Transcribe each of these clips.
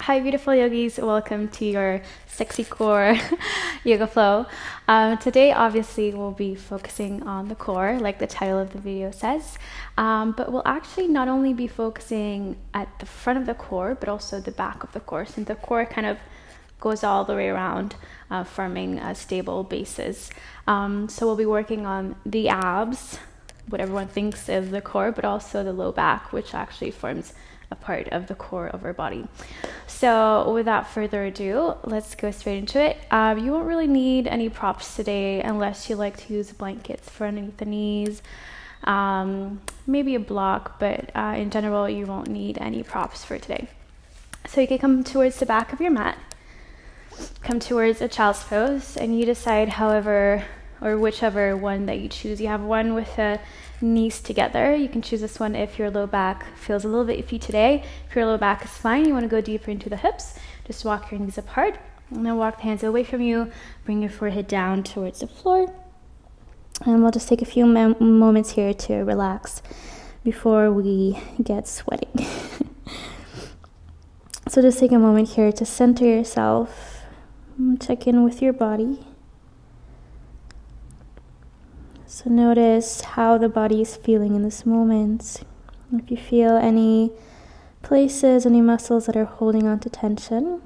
Hi beautiful yogis, welcome to your sexy core yoga flow. Today obviously we'll be focusing on the core like the title of the video says, but we'll actually not only be focusing at the front of the core but also the back of the core, since the core kind of goes all the way around, forming stable bases. So we'll be working on the abs, what everyone thinks is the core, but also the low back, which actually forms a part of the core of our body. So without further ado, let's go straight into it. You won't really need any props today unless you like to use blankets for underneath the knees, maybe a block, but in general you won't need any props for today. So you can come towards the back of your mat, come towards a child's pose, and you decide however or whichever one that you choose. You have one with the knees together. You can choose this one if your low back feels a little bit iffy today. If your low back is fine, you want to go deeper into the hips, just walk your knees apart and then walk the hands away from you, bring your forehead down towards the floor, and we'll just take a few moments here to relax before we get sweating. So just take a moment here to center yourself, check in with your body. So notice how the body is feeling in this moment. If you feel any places, any muscles that are holding on to tension,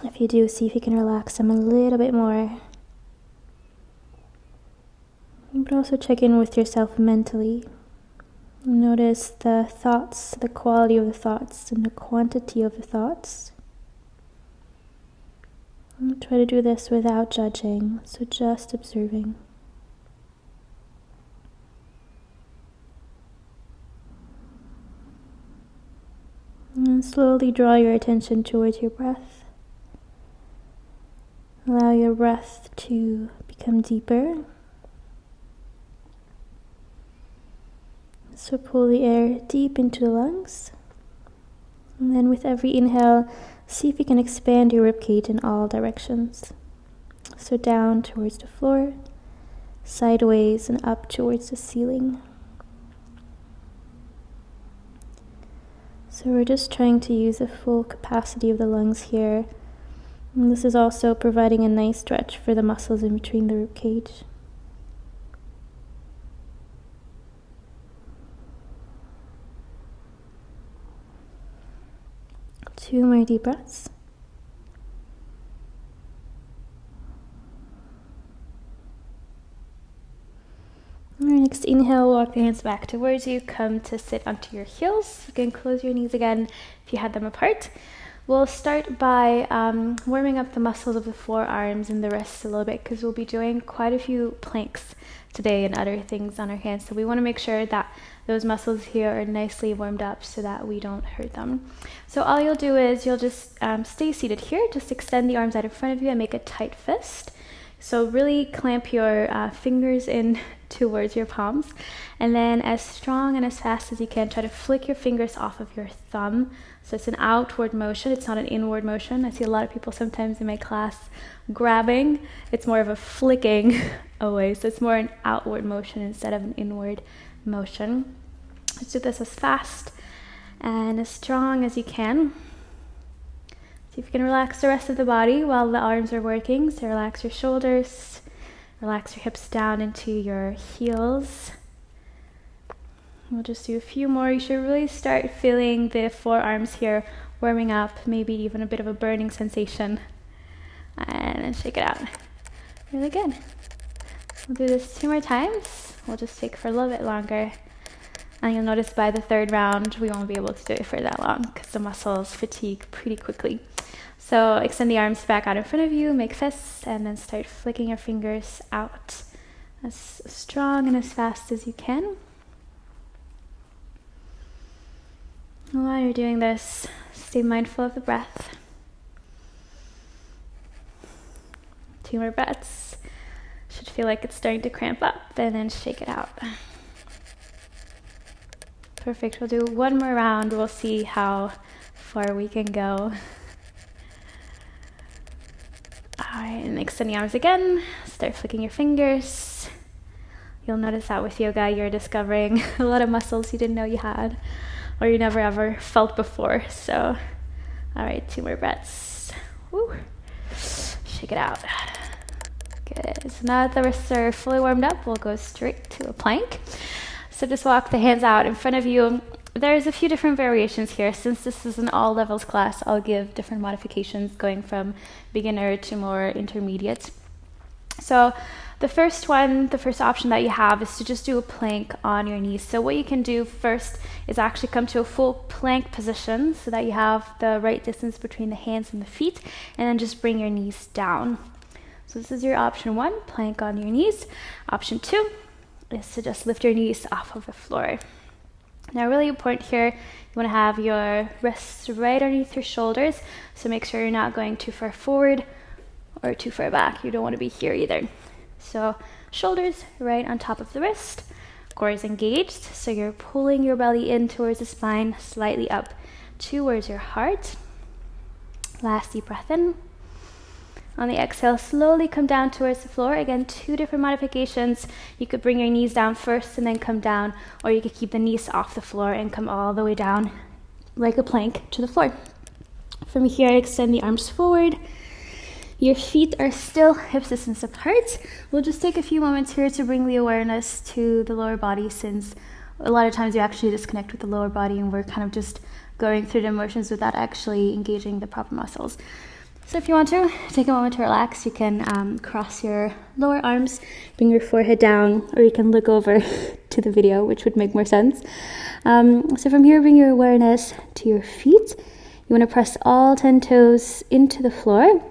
if you do, see if you can relax them a little bit more. But also check in with yourself mentally. Notice the thoughts, the quality of the thoughts, and the quantity of the thoughts. And try to do this without judging, so just observing. And slowly draw your attention towards your breath. Allow your breath to become deeper. So pull the air deep into the lungs. And then with every inhale, see if you can expand your ribcage in all directions. So down towards the floor, sideways and up towards the ceiling. So we're just trying to use the full capacity of the lungs here. And this is also providing a nice stretch for the muscles in between the ribcage. Two more deep breaths. Our next inhale, walk the hands back towards you, come to sit onto your heels. You can close your knees again if you had them apart. We'll start by warming up the muscles of the forearms and the wrists a little bit, because we'll be doing quite a few planks today and other things on our hands. So we want to make sure that those muscles here are nicely warmed up so that we don't hurt them. So all you'll do is you'll just stay seated here, just extend the arms out in front of you and make a tight fist. So really clamp your fingers in towards your palms, and then as strong and as fast as you can, try to flick your fingers off of your thumb. So it's an outward motion, it's not an inward motion. I see a lot of people sometimes in my class grabbing. It's more of a flicking away, so it's more an outward motion instead of an inward motion. Let's do this as fast and as strong as you can. See if you can relax the rest of the body while the arms are working. So relax your shoulders, relax your hips down into your heels. We'll just do a few more. You should really start feeling the forearms here warming up, maybe even a bit of a burning sensation. And then shake it out. Really good. We'll do this 2 more times. We'll just take for a little bit longer. And you'll notice by the 3rd round, we won't be able to do it for that long because the muscles fatigue pretty quickly. So extend the arms back out in front of you, make fists, and then start flicking your fingers out as strong and as fast as you can. While you're doing this, stay mindful of the breath. 2 more breaths. Should feel like it's starting to cramp up, and then shake it out. Perfect. We'll do 1 more round. We'll see how far we can go. Alright, and extend the arms again. Start flicking your fingers. You'll notice that with yoga, you're discovering a lot of muscles you didn't know you had, or you never ever felt before. So All right, 2 more breaths. Woo. Shake it out. Good. So now that the wrists are fully warmed up, we'll go straight to a plank. So just walk the hands out in front of you. There's a few different variations here. Since this is an all levels class, I'll give different modifications going from beginner to more intermediate. So the first option that you have is to just do a plank on your knees. So what you can do first is actually come to a full plank position so that you have the right distance between the hands and the feet, and then just bring your knees down. So this is your option 1, plank on your knees. Option 2 is to just lift your knees off of the floor. Now, really important here, you want to have your wrists right underneath your shoulders, so make sure you're not going too far forward or too far back. You don't want to be here either. So shoulders right on top of the wrist, core is engaged, so you're pulling your belly in towards the spine, slightly up towards your heart. Last deep breath in. On the exhale, slowly come down towards the floor. Again, 2 different modifications. You could bring your knees down first and then come down, or you could keep the knees off the floor and come all the way down like a plank to the floor. From here, extend the arms forward. Your feet are still hip distance apart. We'll just take a few moments here to bring the awareness to the lower body, since a lot of times you actually disconnect with the lower body and we're kind of just going through the motions without actually engaging the proper muscles. So if you want to, take a moment to relax. You can cross your lower arms, bring your forehead down, or you can look over to the video, which would make more sense. So from here, bring your awareness to your feet. You want to press all 10 toes into the floor,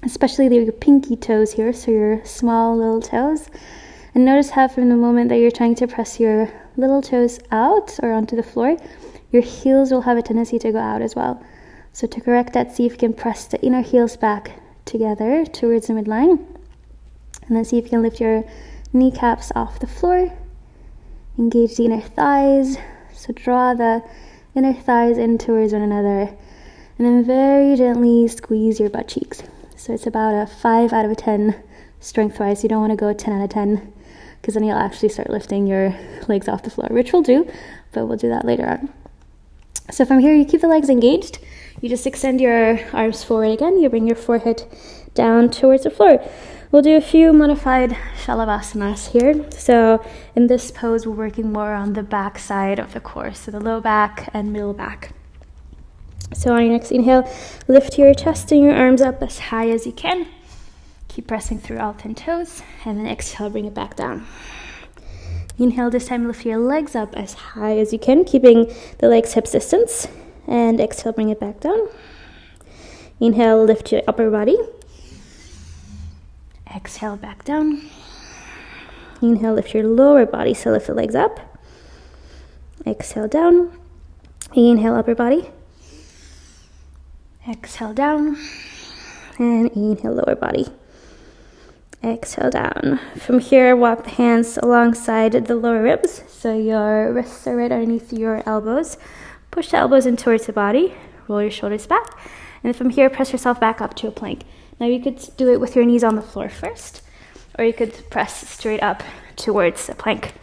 especially your pinky toes here, so your small little toes. And notice how from the moment that you're trying to press your little toes out or onto the floor, your heels will have a tendency to go out as well. So to correct that, see if you can press the inner heels back together towards the midline. And then see if you can lift your kneecaps off the floor. Engage the inner thighs. So draw the inner thighs in towards one another. And then very gently squeeze your butt cheeks. So it's about a 5 out of 10 strength-wise. You don't want to go 10 out of 10, because then you'll actually start lifting your legs off the floor, which we'll do, but we'll do that later on. So from here, you keep the legs engaged. You just extend your arms forward again. You bring your forehead down towards the floor. We'll do a few modified shalavasanas here. So in this pose, we're working more on the back side of the core, so the low back and middle back. So on your next inhale, lift your chest and your arms up as high as you can. Keep pressing through all 10 toes, and then exhale, bring it back down. Inhale, this time lift your legs up as high as you can, keeping the legs hip distance. And exhale, bring it back down. Inhale, lift your upper body. Exhale, back down. Inhale, lift your lower body, so lift the legs up. Exhale, down. Inhale, upper body. Exhale, down. And inhale, lower body. Exhale, down. From here, walk the hands alongside the lower ribs, so your wrists are right underneath your elbows. Push the elbows in towards the body, roll your shoulders back, and from here, press yourself back up to a plank. Now you could do it with your knees on the floor first, or you could press straight up towards a plank,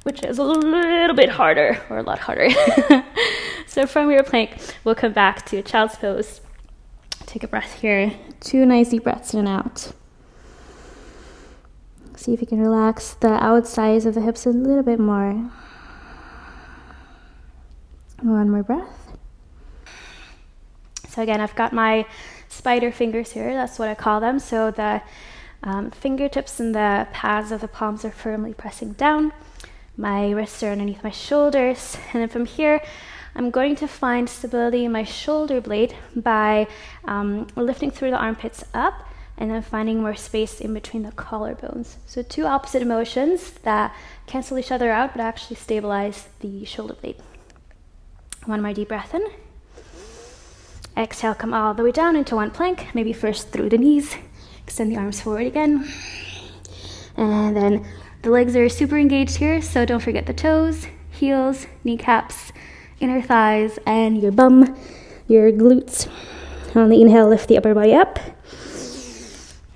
which is a little bit harder, or a lot harder. So from your plank, we'll come back to a child's pose. Take a breath here, 2 nice deep breaths in and out. See if you can relax the outsides of the hips a little bit more. 1 more breath. So again, I've got my spider fingers here. That's what I call them. So the fingertips and the pads of the palms are firmly pressing down. My wrists are underneath my shoulders. And then from here, I'm going to find stability in my shoulder blade by lifting through the armpits up and then finding more space in between the collarbones. So 2 opposite motions that cancel each other out but actually stabilize the shoulder blade. 1 more deep breath in. Exhale, come all the way down into 1 plank, maybe first through the knees. Extend the arms forward again. And then the legs are super engaged here, so don't forget the toes, heels, kneecaps, inner thighs, and your bum, your glutes. On the inhale, lift the upper body up.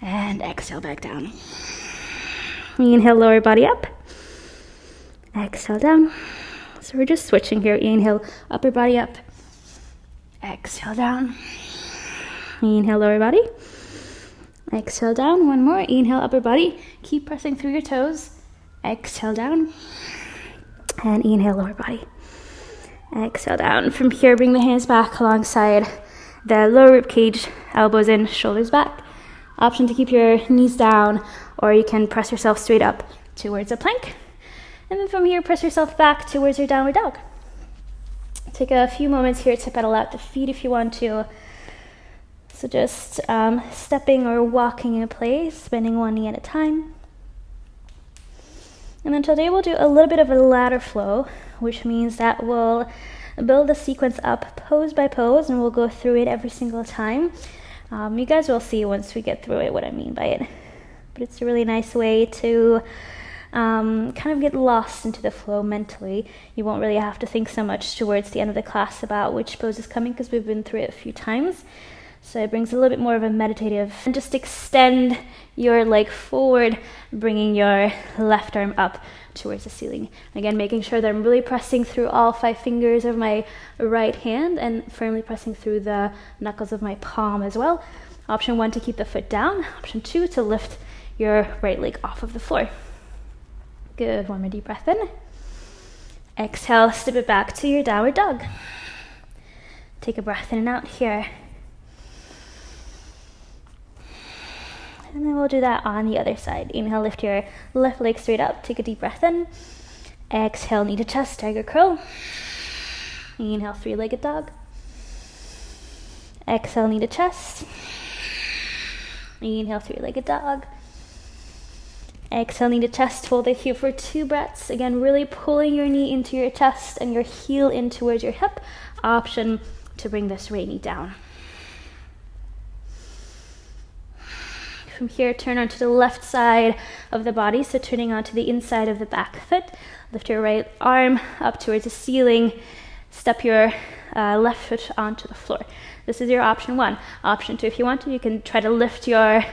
And exhale, back down. Inhale, lower body up. Exhale, down. So we're just switching here. Inhale, upper body up. Exhale down. Inhale, lower body. Exhale down. One more. Inhale, upper body. Keep pressing through your toes. Exhale down. And inhale, lower body. Exhale down. From here, bring the hands back alongside the lower rib cage, elbows in, shoulders back. Option to keep your knees down, or you can press yourself straight up towards a plank. And then from here, press yourself back towards your downward dog. Take a few moments here to pedal out the feet if you want to. So just stepping or walking in place, bending one knee at a time. And then today we'll do a little bit of a ladder flow, which means that we'll build the sequence up pose by pose, and we'll go through it every single time. You guys will see once we get through it what I mean by it. But it's a really nice way to kind of get lost into the flow mentally. You won't really have to think so much towards the end of the class about which pose is coming, because we've been through it a few times. So it brings a little bit more of a meditative. And just extend your leg forward, bringing your left arm up towards the ceiling. Again, making sure that I'm really pressing through all 5 fingers of my right hand and firmly pressing through the knuckles of my palm as well. Option 1 to keep the foot down. Option 2 to lift your right leg off of the floor. Good. One more deep breath in. Exhale, step it back to your downward dog. Take a breath in and out here. And then we'll do that on the other side. Inhale, lift your left leg straight up. Take a deep breath in. Exhale, knee to chest, tiger curl. Inhale, 3-legged dog. Exhale, knee to chest. Inhale, 3-legged dog. Exhale, knee to chest. Hold it here for 2 breaths. Again, really pulling your knee into your chest and your heel in towards your hip. Option to bring this right knee down. From here, turn onto the left side of the body, so turning onto the inside of the back foot. Lift your right arm up towards the ceiling. Step your left foot onto the floor. This is your option 1. Option 2, if you want to, you can try to lift your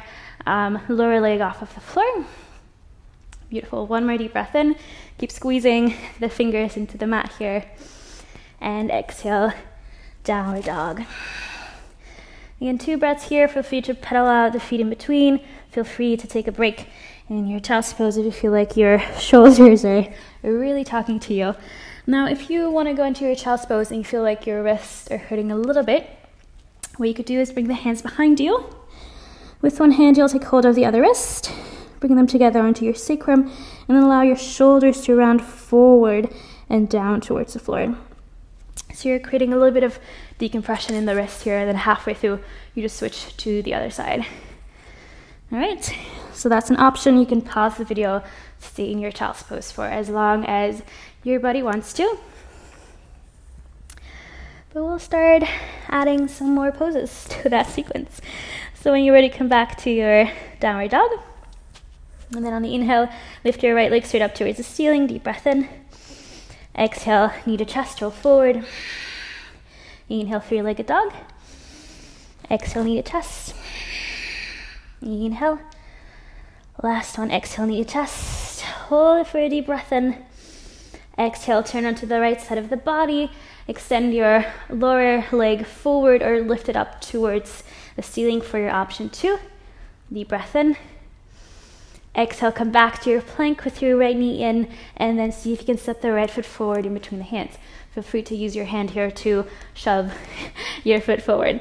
lower leg off of the floor. Beautiful. One more deep breath in. Keep squeezing the fingers into the mat here. And exhale, downward dog. Again, 2 breaths here. Feel free to pedal out the feet in between. Feel free to take a break in your child's pose if you feel like your shoulders are really talking to you. Now, if you want to go into your child's pose and you feel like your wrists are hurting a little bit, what you could do is bring the hands behind you. With one hand, you'll take hold of the other wrist, bring them together onto your sacrum, and then allow your shoulders to round forward and down towards the floor. So you're creating a little bit of decompression in the wrist here, and then halfway through, you just switch to the other side. All right, so that's an option. You can pause the video to stay in your child's pose for as long as your body wants to. But we'll start adding some more poses to that sequence. So when you're ready, come back to your downward dog. And then on the inhale, lift your right leg straight up towards the ceiling. Deep breath in. Exhale, knee to chest, roll forward. Inhale, 3-legged dog. Exhale, knee to chest. Inhale. Last one, exhale, knee to chest. Hold it for a deep breath in. Exhale, turn onto the right side of the body. Extend your lower leg forward or lift it up towards the ceiling for your option 2. Deep breath in. Exhale, come back to your plank with your right knee in, and then see if you can step the right foot forward in between the hands. Feel free to use your hand here to shove your foot forward.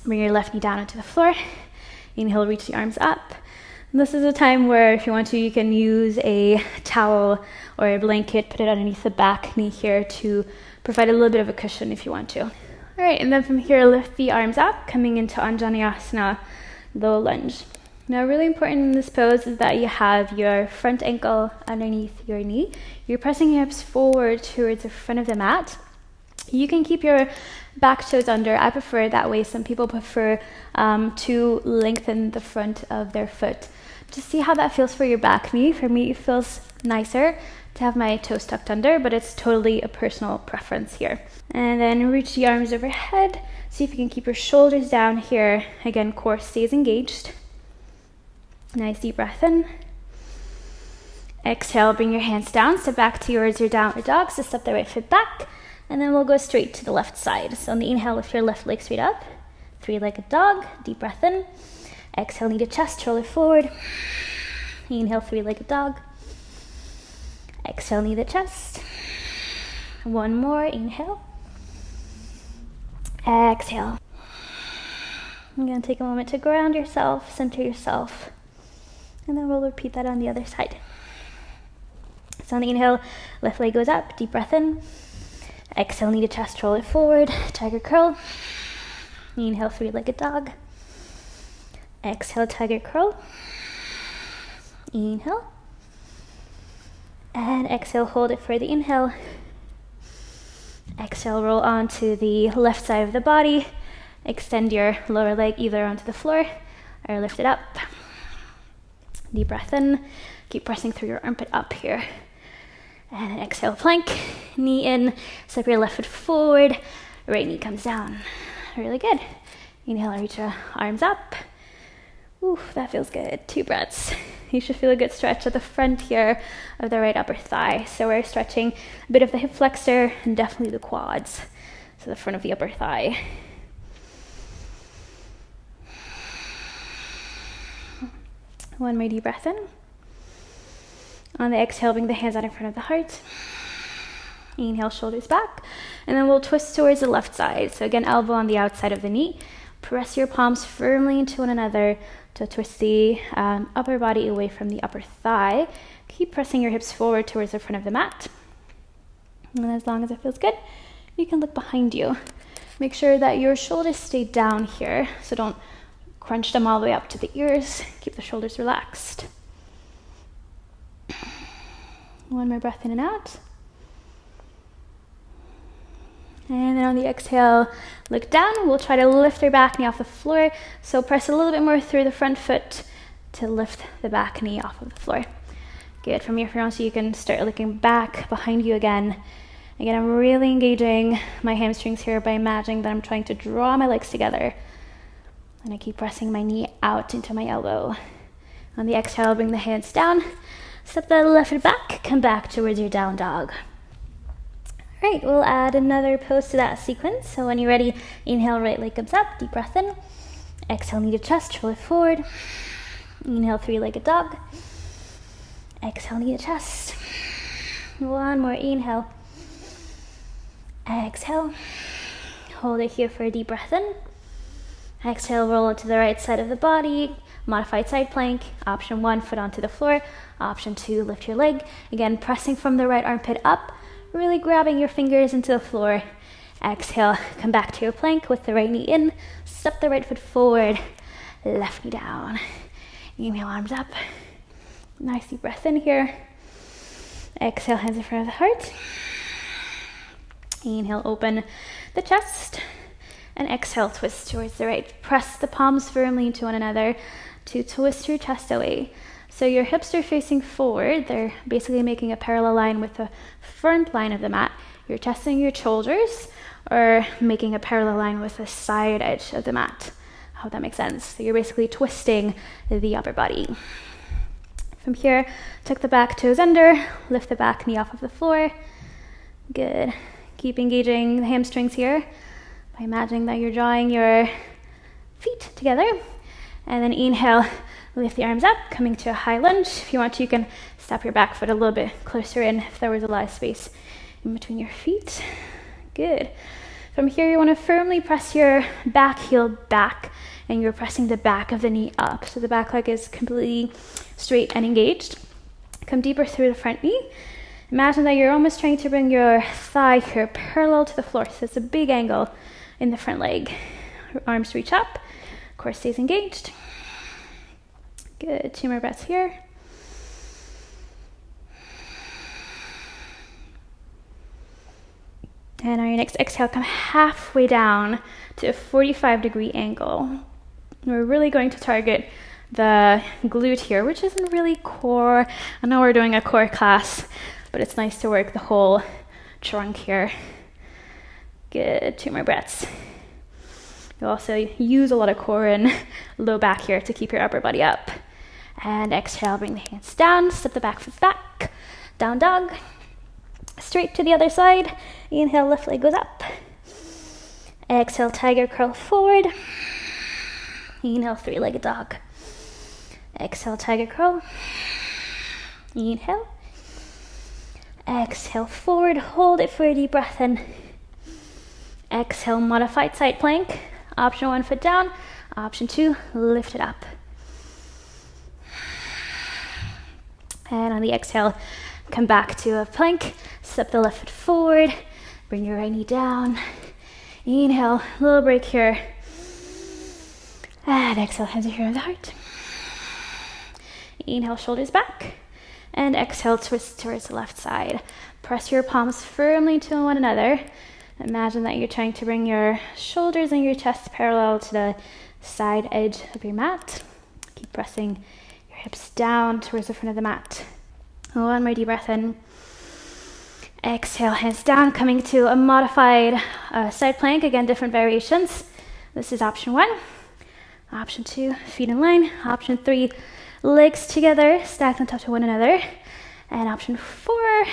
Bring your left knee down onto the floor. Inhale, reach the arms up. And this is a time where, if you want to, you can use a towel or a blanket, put it underneath the back knee here to provide a little bit of a cushion if you want to. All right, and then from here, lift the arms up, coming into Anjaneyasana, low lunge. Now, really important in this pose is that you have your front ankle underneath your knee. You're pressing your hips forward towards the front of the mat. You can keep your back toes under. I prefer it that way. Some people prefer to lengthen the front of their foot. Just see how that feels for your back knee. For me, it feels nicer to have my toes tucked under, but it's totally a personal preference here. And then reach the arms overhead. See if you can keep your shoulders down here. Again, core stays engaged. Nice deep breath in. Exhale, bring your hands down. Step back towards your downward dog. So step the right foot back. And then we'll go straight to the left side. So on the inhale, lift your left leg straight up. Three-legged dog, deep breath in. Exhale, knee to chest, roll it forward. Inhale, three-legged dog. Exhale, knee to chest. One more, inhale. Exhale. I'm gonna take a moment to ground yourself, center yourself, and then we'll repeat that on the other side. So on the inhale, left leg goes up, deep breath in. Exhale, knee to chest, roll it forward, tiger curl. Inhale, three-legged dog. Exhale, tiger curl. Inhale. And exhale, hold it for the inhale. Exhale, roll onto the left side of the body. Extend your lower leg either onto the floor or lift it up. Deep breath in. Keep pressing through your armpit up here. And then exhale, plank. Knee in. Step your left foot forward. Right knee comes down. Really good. Inhale, reach your arms up. Ooh, that feels good. 2 breaths. You should feel a good stretch at the front here of the right upper thigh. So we're stretching a bit of the hip flexor and definitely the quads. So the front of the upper thigh. One more deep breath in. On the exhale, bring the hands out in front of the heart. Inhale, shoulders back. And then we'll twist towards the left side. So again, elbow on the outside of the knee. Press your palms firmly into one another to twist the upper body away from the upper thigh. Keep pressing your hips forward towards the front of the mat. And as long as it feels good, you can look behind you. Make sure that your shoulders stay down here, so don't crunch them all the way up to the ears. Keep the shoulders relaxed. One more breath in and out. And then on the exhale, look down. We'll try to lift our back knee off the floor. So press a little bit more through the front foot to lift the back knee off of the floor. Good. From here, if you want, so you can start looking back behind you again. Again, I'm really engaging my hamstrings here by imagining that I'm trying to draw my legs together. And I keep pressing my knee out into my elbow. On the exhale, bring the hands down. Step the left foot back. Come back towards your down dog. All right, we'll add another pose to that sequence. So when you're ready, inhale, right leg comes up, deep breath in. Exhale, knee to chest, roll it forward. Inhale, three-legged dog. Exhale, knee to chest. One more inhale. Exhale. Hold it here for a deep breath in. Exhale, roll it to the right side of the body. Modified side plank. Option 1, foot onto the floor. Option 2, lift your leg. Again, pressing from the right armpit up. Really grabbing your fingers into the floor. Exhale, come back to your plank with the right knee in. Step the right foot forward. Left knee down. Inhale, arms up. Nice deep breath in here. Exhale, hands in front of the heart. Inhale, open the chest. And exhale, twist towards the right. Press the palms firmly into one another to twist your chest away. So your hips are facing forward. They're basically making a parallel line with the front line of the mat. Your chest and your shoulders are making a parallel line with the side edge of the mat. I hope that makes sense. So you're basically twisting the upper body. From here, tuck the back toes under, lift the back knee off of the floor. Good. Keep engaging the hamstrings here by imagining that you're drawing your feet together. And then inhale, lift the arms up, coming to a high lunge. If you want to, you can step your back foot a little bit closer in if there was a lot of space in between your feet. Good. From here, you want to firmly press your back heel back, and you're pressing the back of the knee up. So the back leg is completely straight and engaged. Come deeper through the front knee. Imagine that you're almost trying to bring your thigh here parallel to the floor. So it's a big angle in the front leg. Arms reach up, core stays engaged. Good, 2 more breaths here. And on your next exhale, come halfway down to a 45-degree angle. We're really going to target the glute here, which isn't really core. I know we're doing a core class, but it's nice to work the whole trunk here. Good, 2 more breaths. You also use a lot of core and low back here to keep your upper body up. And exhale, bring the hands down, step the back foot back, down dog. straight to the other side. Inhale, left leg goes up. Exhale, tiger curl forward. Inhale, three-legged dog. Exhale, tiger curl. Inhale. Exhale, forward. Hold it for a deep breath in. Exhale, modified side plank. Option 1, foot down. Option 2, lift it up. And on the exhale, come back to a plank. Step the left foot forward. Bring your right knee down. Inhale, little break here. And exhale, hands are here on the heart. Inhale, shoulders back. And exhale, twist towards the left side. Press your palms firmly to one another. Imagine that you're trying to bring your shoulders and your chest parallel to the side edge of your mat. Keep pressing your hips down towards the front of the mat. One more deep breath in. Exhale, hands down, coming to a modified side plank. Again, different variations. This is option 1. Option 2, feet in line. Option 3, legs together, stacked on top of one another. And option 4,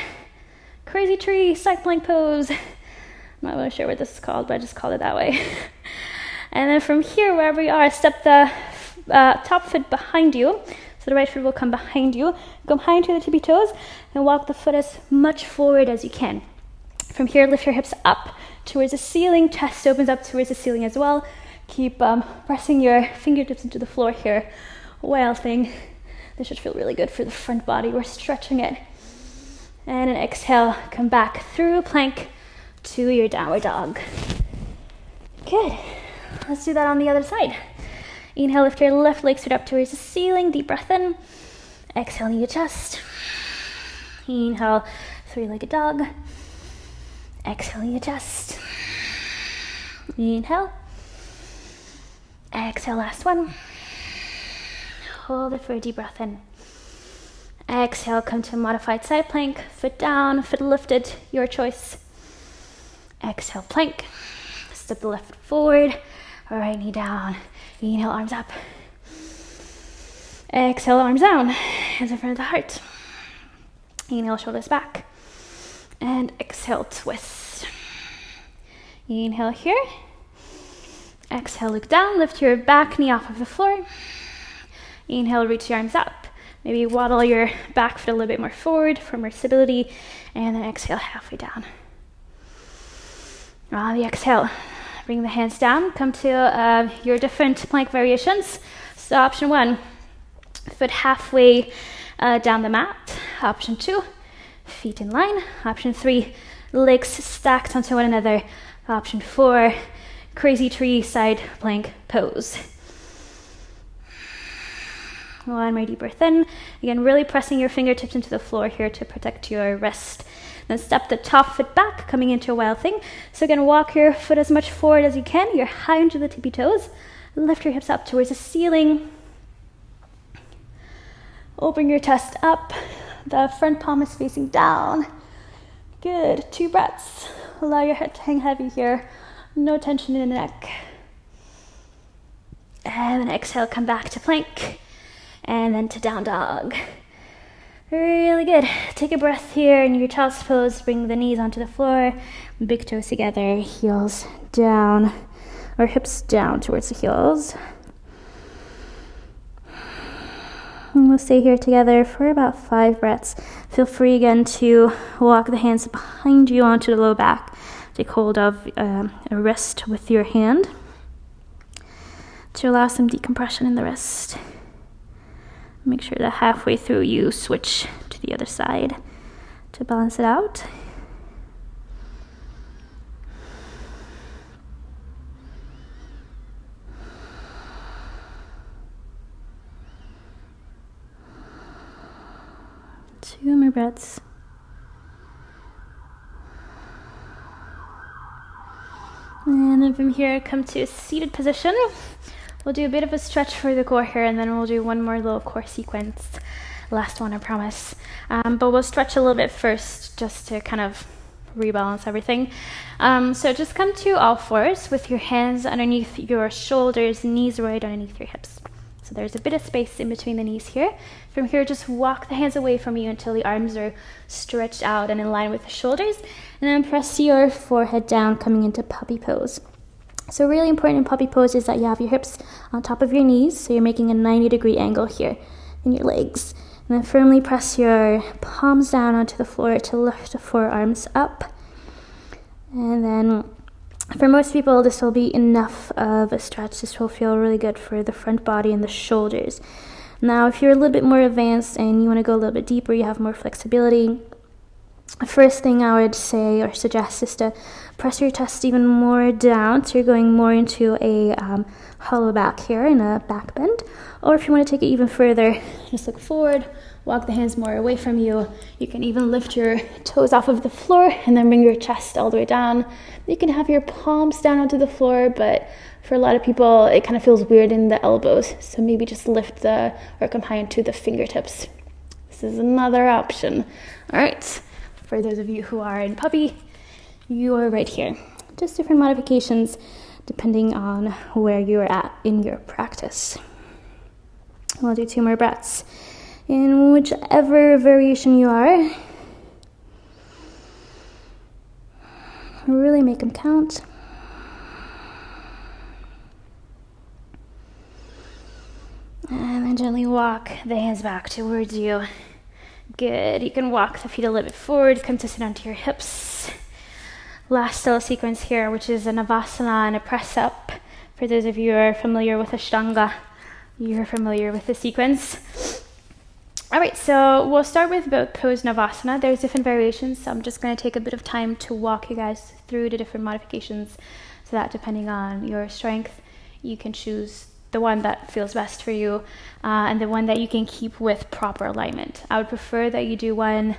crazy tree, side plank pose. I'm not really sure what this is called, but I just called it that way. And then from here, wherever you are, step the top foot behind you. So the right foot will come behind you. Go behind to the tippy toes and walk the foot as much forward as you can. From here, lift your hips up towards the ceiling. Chest opens up towards the ceiling as well. Keep pressing your fingertips into the floor here. Wild thing. This should feel really good for the front body. We're stretching it. And an exhale, come back through plank to your downward dog. Good. Let's do that on the other side. Inhale, lift your left leg straight up towards the ceiling. Deep breath in. Exhale, knee to chest. Inhale, three-legged dog. Exhale, knee to chest. Inhale. Exhale, last one. Hold it for a deep breath in. Exhale, come to a modified side plank. Foot down, foot lifted, your choice. Exhale, plank. Step the left foot forward. Right knee down. Inhale, arms up. Exhale, arms down. Hands in front of the heart. Inhale, shoulders back. And exhale, twist. Inhale here. Exhale, look down. Lift your back knee off of the floor. Inhale, reach your arms up. Maybe waddle your back foot a little bit more forward for more stability. And then exhale, halfway down. On the exhale, bring the hands down. Come to your different plank variations. So option 1, foot halfway down the mat. Option 2, feet in line. Option 3, legs stacked onto one another. Option 4, crazy tree side plank pose. One more deep breath in. Again, really pressing your fingertips into the floor here to protect your wrist. Then step the top foot back, coming into a wild thing. So again, walk your foot as much forward as you can. You're high into the tippy toes. Lift your hips up towards the ceiling. Open your chest up. The front palm is facing down. Good. 2 breaths. Allow your head to hang heavy here. No tension in the neck. And then exhale, come back to plank. And then to down dog. Really good. Take a breath here in your child's pose. Bring the knees onto the floor. Big toes together. Heels down. Or hips down towards the heels. And we'll stay here together for about 5 breaths. Feel free again to walk the hands behind you onto the low back. Take hold of a wrist with your hand to allow some decompression in the wrist. Make sure that halfway through you switch to the other side to balance it out. Two more breaths. And then from here, come to a seated position. We'll do a bit of a stretch for the core here, and then we'll do one more little core sequence. Last one, I promise. But we'll stretch a little bit first, just to kind of rebalance everything. So just come to all fours with your hands underneath your shoulders, knees right underneath your hips. So there's a bit of space in between the knees here. From here, just walk the hands away from you until the arms are stretched out and in line with the shoulders. And then press your forehead down, coming into puppy pose. So really important in puppy pose is that you have your hips on top of your knees. So you're making a 90-degree angle here in your legs. And then firmly press your palms down onto the floor to lift the forearms up. And then for most people, this will be enough of a stretch. This will feel really good for the front body and the shoulders. Now, if you're a little bit more advanced and you want to go a little bit deeper, you have more flexibility, the first thing I would say or suggest is to press your chest even more down. So you're going more into a hollow back here in a back bend. Or if you want to take it even further, just look forward, walk the hands more away from you. You can even lift your toes off of the floor and then bring your chest all the way down. You can have your palms down onto the floor, but for a lot of people, it kind of feels weird in the elbows. So maybe just lift or come high into the fingertips. This is another option. All right. For those of you who are in puppy, you are right here. Just different modifications depending on where you're at in your practice. We'll do 2 more breaths. In whichever variation you are, really make them count. And then gently walk the hands back towards you. Good. You can walk the feet a little bit forward, come to sit onto your hips. Last little sequence here, which is a Navasana and a press up. For those of you who are familiar with Ashtanga, you're familiar with the sequence. All right, so we'll start with both pose Navasana. There's different variations, so I'm just going to take a bit of time to walk you guys through the different modifications so that depending on your strength, you can choose the one that feels best for you and the one that you can keep with proper alignment. I would prefer that you do one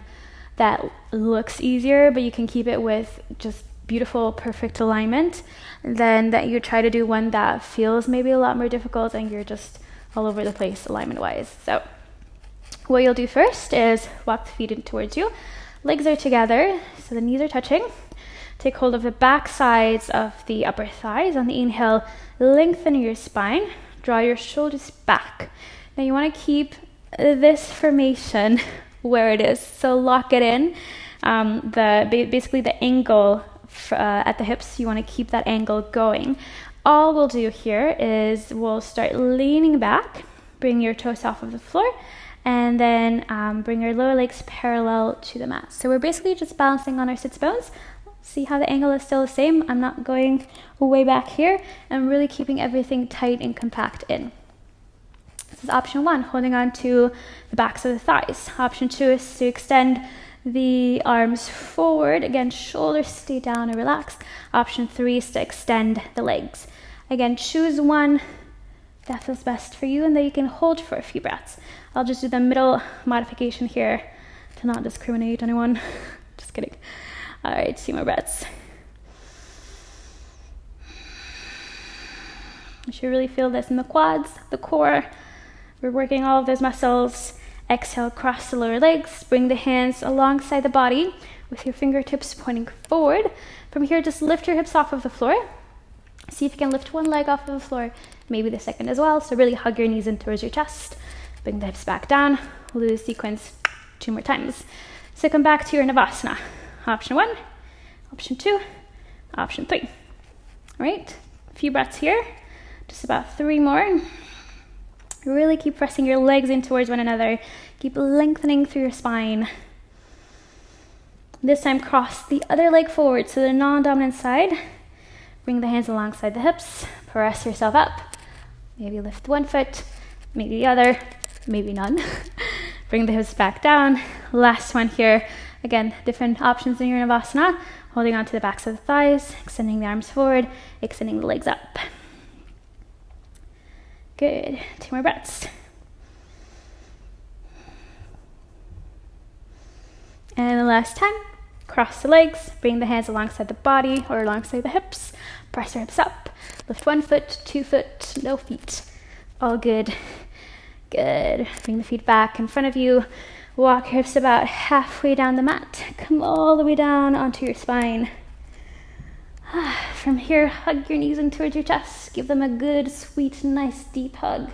that looks easier, but you can keep it with just beautiful, perfect alignment, than that you try to do one that feels maybe a lot more difficult and you're just all over the place alignment-wise. So what you'll do first is walk the feet in towards you. Legs are together, so the knees are touching. Take hold of the back sides of the upper thighs. On the inhale, lengthen your spine. Draw your shoulders back. Now you want to keep this formation where it is. So lock it in. Basically the angle at the hips, you want to keep that angle going. All we'll do here is we'll start leaning back. Bring your toes off of the floor. And then bring your lower legs parallel to the mat. So we're basically just balancing on our sits bones. See how the angle is still the same? I'm not going way back here. I'm really keeping everything tight and compact in. This is option 1, holding on to the backs of the thighs. Option 2 is to extend the arms forward. Again, shoulders stay down and relax. Option 3 is to extend the legs. Again, choose one that feels best for you and that you can hold for a few breaths. I'll just do the middle modification here to not discriminate anyone. Just kidding. All right, 2 more breaths. You should really feel this in the quads, the core. We're working all of those muscles. Exhale, cross the lower legs. Bring the hands alongside the body with your fingertips pointing forward. From here, just lift your hips off of the floor. See if you can lift one leg off of the floor, maybe the second as well. So really hug your knees in towards your chest. Bring the hips back down. We'll do the sequence 2 more times. So come back to your Navasana. Option 1, option 2, option 3. All right, a few breaths here. Just about 3 more. Really keep pressing your legs in towards one another. Keep lengthening through your spine. This time cross the other leg forward, so the non-dominant side. Bring the hands alongside the hips. Press yourself up. Maybe lift one foot, maybe the other, maybe none. Bring the hips back down. Last one here. Again, different options in your Navasana. Holding on to the backs of the thighs, extending the arms forward, extending the legs up. Good. 2 more breaths. And the last time, cross the legs, bring the hands alongside the body or alongside the hips. Press your hips up. Lift 1 foot, 2 foot, no feet. All good. Good. Bring the feet back in front of you. Walk your hips about halfway down the mat. Come all the way down onto your spine. From here, hug your knees in towards your chest. Give them a good, sweet, nice, deep hug.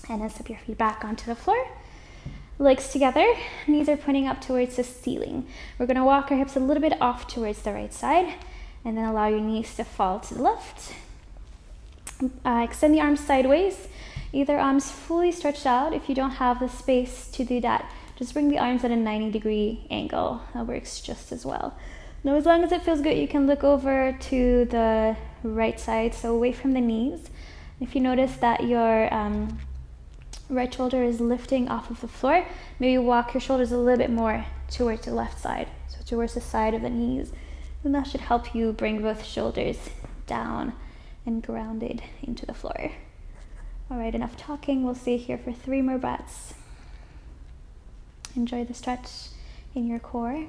And then step your feet back onto the floor. Legs together, knees are pointing up towards the ceiling. We're gonna walk our hips a little bit off towards the right side, and then allow your knees to fall to the left. Extend the arms sideways, either arms fully stretched out. If you don't have the space to do that, just bring the arms at a 90-degree angle. That works just as well. Now, as long as it feels good, you can look over to the right side, so away from the knees. If you notice that your right shoulder is lifting off of the floor, maybe walk your shoulders a little bit more towards the left side, so towards the side of the knees. And that should help you bring both shoulders down and grounded into the floor. All right, enough talking. We'll stay here for 3 more breaths. Enjoy the stretch in your core.